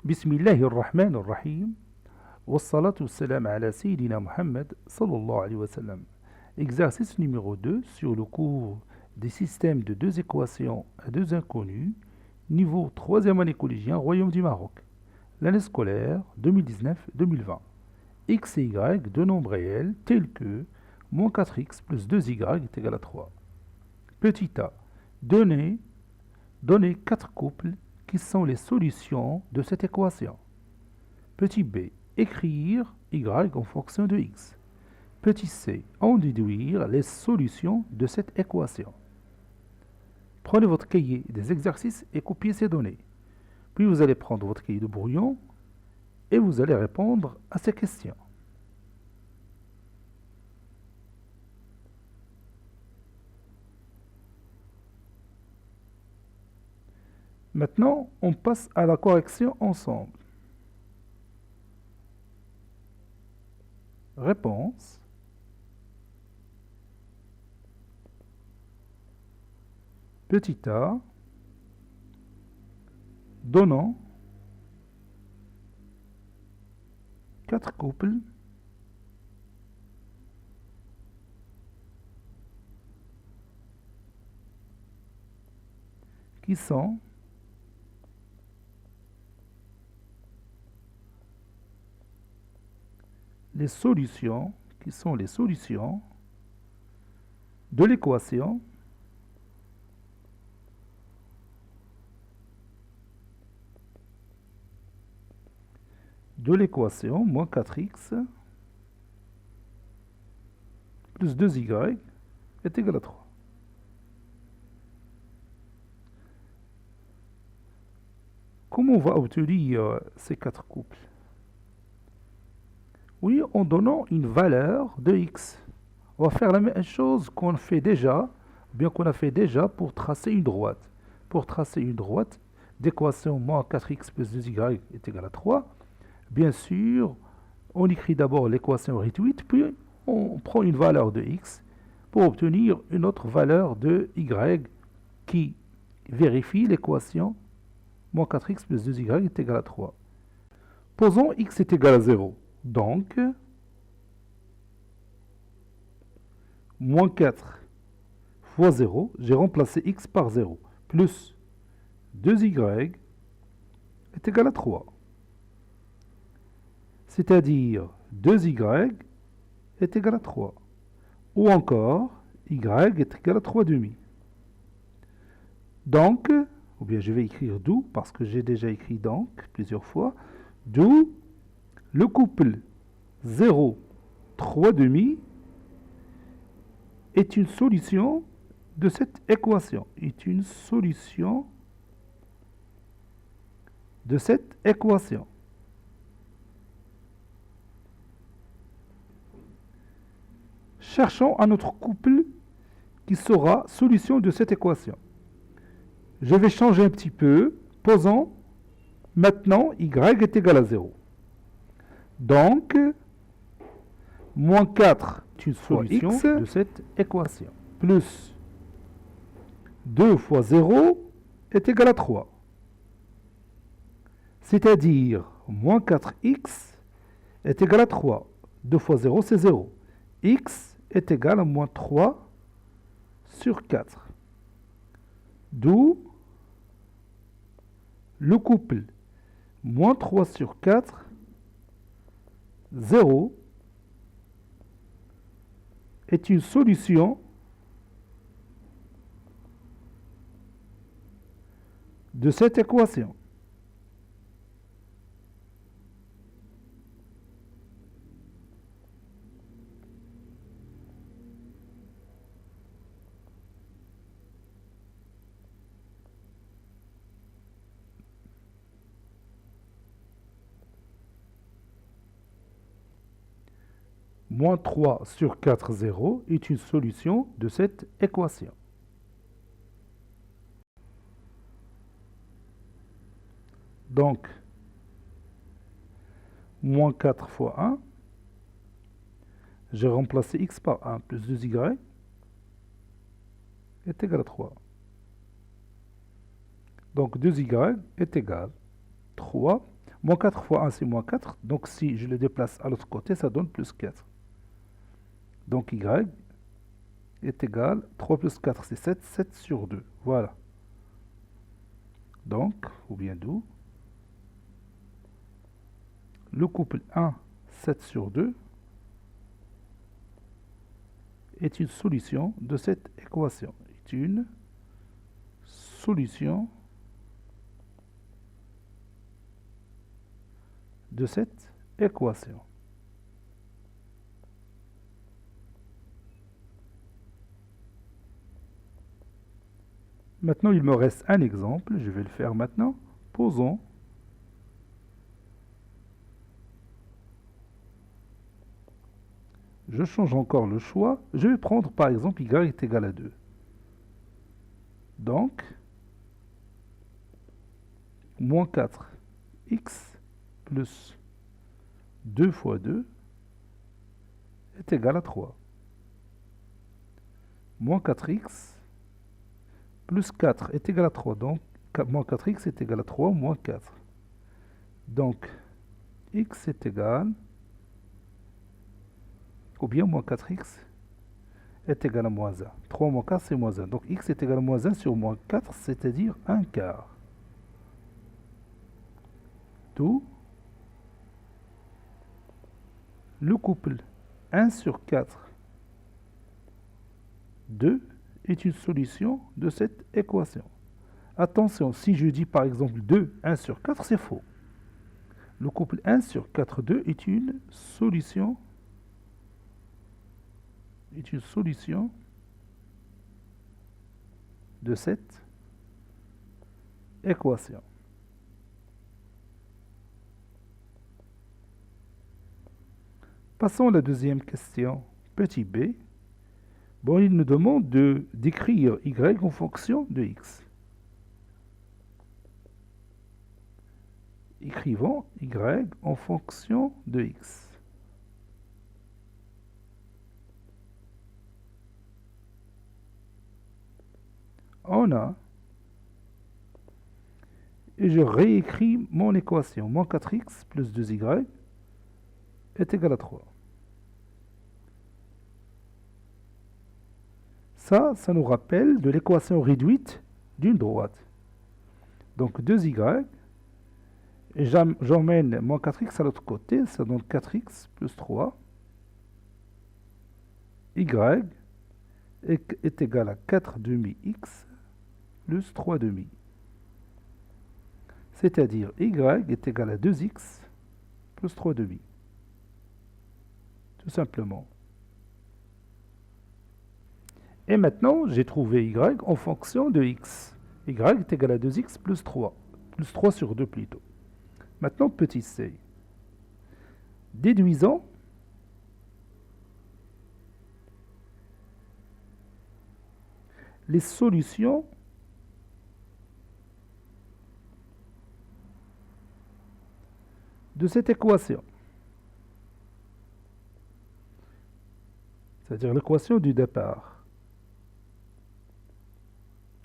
بسم الله الرحمن الرحيم والصلاة والسلام على Sayyidina Muhammad sallallahu alayhi wa sallam. Exercice numéro 2 sur le cours des systèmes de deux équations à deux inconnus, niveau 3e année collégien, Royaume du Maroc. L'année scolaire 2019-2020. X et Y, deux nombres réels tels que moins 4x plus 2y est égal à 3. Petit a, donnez 4 couples qui sont les solutions de cette équation. Petit b, écrire y en fonction de x. Petit c, en déduire les solutions de cette équation. Prenez votre cahier des exercices et copiez ces données. Puis vous allez prendre votre cahier de brouillon et vous allez répondre à ces questions. Maintenant, on passe à la correction ensemble. Réponse. Petit a, donnant 4 couples qui sont les solutions de l'équation moins 4x plus 2y est égal à 3. Comment on va obtenir ces 4 couples? Oui, en donnant une valeur de x. On va faire la même chose qu'on fait déjà, bien qu'on a fait déjà pour tracer une droite. Pour tracer une droite d'équation moins 4x plus 2y est égal à 3, bien sûr, on écrit d'abord l'équation réduite, puis on prend une valeur de x pour obtenir une autre valeur de y qui vérifie l'équation moins 4x plus 2y est égal à 3. Posons x est égal à 0. Donc, moins 4 fois 0, j'ai remplacé x par 0, plus 2y est égal à 3. C'est-à-dire 2y est égal à 3. Ou encore, y est égal à 3 demi. Donc, ou bien je vais écrire d'où, parce que j'ai déjà écrit donc plusieurs fois, d'où le couple 0, 3 demi est une solution de cette équation. Cherchons un autre couple qui sera solution de cette équation. Je vais changer un petit peu. Posons maintenant y est égal à 0. Donc, moins 4 est une solution de cette équation. Plus 2 fois 0 est égal à 3. C'est-à-dire, moins 4x est égal à 3. 2 fois 0, c'est 0. X est égal à moins 3 sur 4. D'où le couple moins 3 sur 4, 0, est une solution de cette équation. Moins 3 sur 4, 0 est une solution de cette équation. Donc, moins 4 fois 1, j'ai remplacé x par 1 plus 2y est égal à 3. Donc 2y est égal à 3. Moins 4 fois 1, c'est moins 4. Donc si je le déplace à l'autre côté, ça donne plus 4. Donc y est égal, 3 plus 4, c'est 7, 7 sur 2. Voilà. Donc, ou bien d'où le couple 1, 7 sur 2 est une solution de cette équation. Est une solution de cette équation. Maintenant, il me reste un exemple. Je vais le faire maintenant. Posons je change encore le choix. Je vais prendre par exemple y est égal à 2. Donc, moins 4x plus 2 fois 2 est égal à 3. Moins 4x plus 4 est égal à 3. Donc, moins 4x est égal à 3 moins 4. Donc, x est égal, ou bien moins 4x est égal à moins 1. 3 moins 4, c'est moins 1. Donc, x est égal à moins 1 sur moins 4, c'est-à-dire 1 quart. D'où le couple 1 sur 4, 2 est une solution de cette équation. Attention, si je dis par exemple 2, 1 sur 4, c'est faux. Le couple 1 sur 4, 2 est une solution de cette équation. Passons à la deuxième question, petit b. Bon, il nous demande d'écrire y en fonction de x. Écrivons y en fonction de x. On a, et je réécris mon équation. Moins 4x plus 2y est égal à 3. Ça nous rappelle de l'équation réduite d'une droite. Donc 2y, et j'emmène moins 4x à l'autre côté, ça donne 4x plus 3. Y est égal à 4 demi x plus 3 demi. C'est-à-dire y est égal à 2x plus 3 demi. Tout simplement. Et maintenant, j'ai trouvé y en fonction de x. Y est égal à 2x plus 3. Plus 3 sur 2 plutôt. Maintenant, petit c. Déduisons les solutions de cette équation. C'est-à-dire l'équation du départ.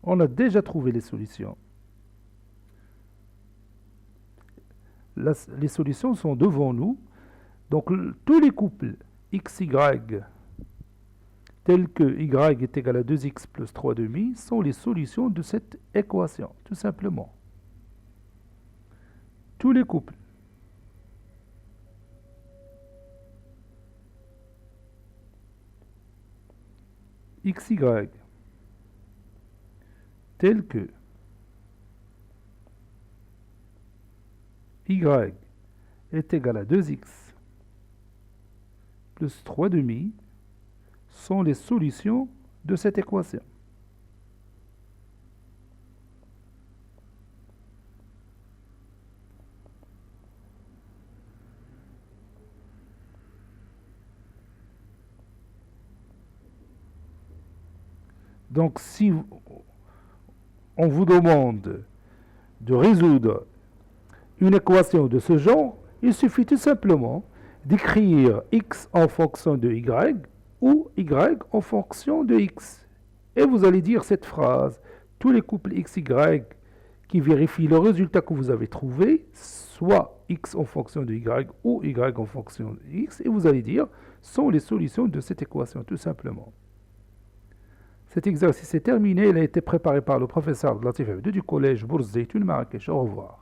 On a déjà trouvé les solutions. Les solutions sont devant nous. Donc, tous les couples xy tels que y est égal à 2x plus 3 demi sont les solutions de cette équation, tout simplement. Tous les couples xy tels que y est égal à 2x plus 3 demi sont les solutions de cette équation. Donc, si on vous demande de résoudre une équation de ce genre, il suffit tout simplement d'écrire x en fonction de y ou y en fonction de x. Et vous allez dire cette phrase, tous les couples xy qui vérifient le résultat que vous avez trouvé, soit x en fonction de y ou y en fonction de x, et vous allez dire sont les solutions de cette équation, tout simplement. Cet exercice est terminé, il a été préparé par le professeur Latif Abdou du collège Bourz Zeytoun Marrakech. Au revoir.